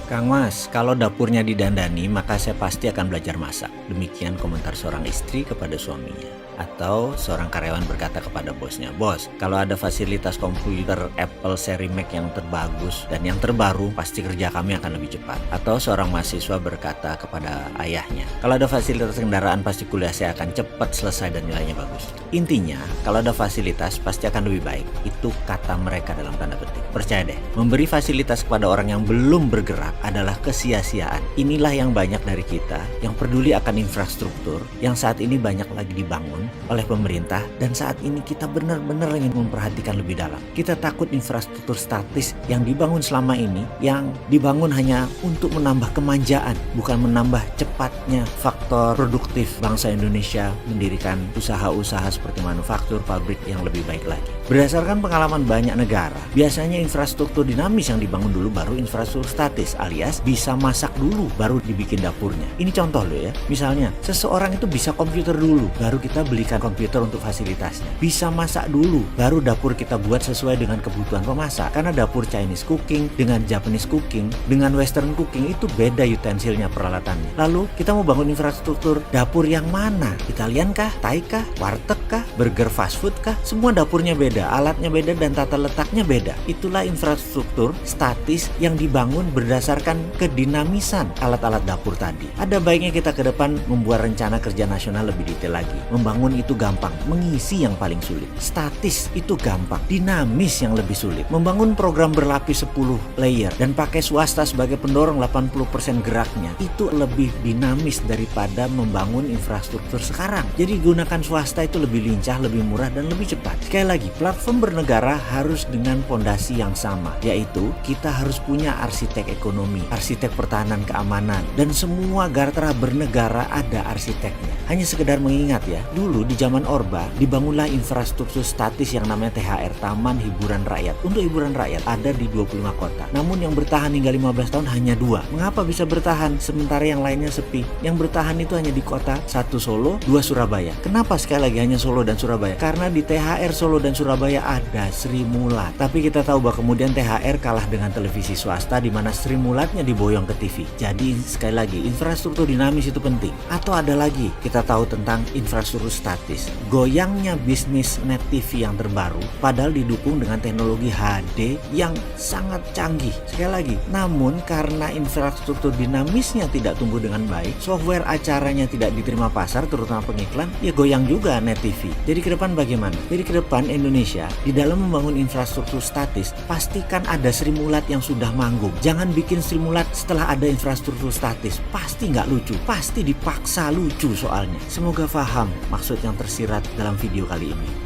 Kang Mas, kalau dapurnya didandani, maka saya pasti akan belajar masak. Demikian komentar seorang istri kepada suaminya. Atau seorang karyawan berkata kepada bosnya, "Bos, kalau ada fasilitas komputer Apple seri Mac yang terbagus dan yang terbaru, pasti kerja kami akan lebih cepat." Atau seorang mahasiswa berkata kepada ayahnya, "Kalau ada fasilitas kendaraan, pasti kuliah saya akan cepat selesai dan nilainya bagus." Intinya, kalau ada fasilitas, pasti akan lebih baik. Itu kata mereka dalam tanda petik. Percaya deh, memberi fasilitas kepada orang yang belum bergerak adalah kesia-siaan. Inilah yang banyak dari kita yang peduli akan infrastruktur yang saat ini banyak lagi dibangun oleh pemerintah, dan saat ini kita benar-benar ingin memperhatikan lebih dalam. Kita takut infrastruktur statis yang dibangun selama ini yang dibangun hanya untuk menambah kemanjaan, bukan menambah cepatnya faktor produktif bangsa Indonesia mendirikan usaha-usaha seperti manufaktur, pabrik yang lebih baik lagi. Berdasarkan pengalaman banyak negara, biasanya infrastruktur dinamis yang dibangun dulu baru infrastruktur statis, alias bisa masak dulu baru dibikin dapurnya. Ini contoh loh ya. Misalnya, seseorang itu bisa komputer dulu, baru kita belikan komputer untuk fasilitasnya. Bisa masak dulu, baru dapur kita buat sesuai dengan kebutuhan pemasak. Karena dapur Chinese cooking dengan Japanese cooking, dengan Western cooking itu beda utensilnya, peralatannya. Lalu kita mau bangun infrastruktur dapur yang mana? Italian kah? Thai kah? Warteg kah? Burger fast food kah? Semua dapurnya beda, alatnya beda, dan tata letaknya beda. Itulah infrastruktur statis yang dibangun berdasarkan kedinamisan alat-alat dapur tadi. Ada baiknya kita ke depan membuat rencana kerja nasional lebih detail lagi. Membangun itu gampang, mengisi yang paling sulit. Statis itu gampang, dinamis yang lebih sulit. Membangun program berlapis 10 layer dan pakai swasta sebagai pendorong 80% geraknya, itu lebih dinamis daripada membangun infrastruktur sekarang. Jadi gunakan swasta itu lebih lincah, lebih murah, dan lebih cepat. Sekali lagi, platform bernegara harus dengan fondasi yang sama, yaitu kita harus punya arsitek ekonomi, arsitek pertahanan keamanan, dan semua gartra bernegara ada arsiteknya. Hanya sekedar mengingat ya, dulu di zaman Orba dibangunlah infrastruktur statis yang namanya THR, Taman Hiburan Rakyat. Untuk hiburan rakyat ada di 25 kota. Namun yang bertahan hingga 15 tahun hanya 2. Mengapa bisa bertahan sementara yang lainnya sepi? Yang bertahan itu hanya di kota, 1 Solo, 2 Surabaya. Kenapa sekali lagi hanya Solo dan Surabaya? Karena di THR Solo dan Surabaya ada Sri Mulat. Tapi kita tahu bahwa kemudian THR kalah dengan televisi swasta di mana Sri Mulatnya diboyong ke TV. Jadi sekali lagi, infrastruktur dinamis itu penting. Atau ada lagi, kita tahu tentang infrastruktur statis. Goyangnya bisnis net TV yang terbaru padahal didukung dengan teknologi HD yang sangat canggih. Sekali lagi, namun karena infrastruktur dinamisnya tidak tumbuh dengan baik, software acaranya tidak diterima pasar, terutama pengiklan, ya goyang juga net TV. Jadi ke depan bagaimana? Jadi ke depan Indonesia di dalam membangun infrastruktur statis, pastikan ada Sri Mulat yang sudah manggung. Jangan bikin Sri Mulat setelah ada infrastruktur statis. Pasti nggak lucu, pasti dipaksa lucu soalnya. Semoga paham maksud yang tersirat dalam video kali ini.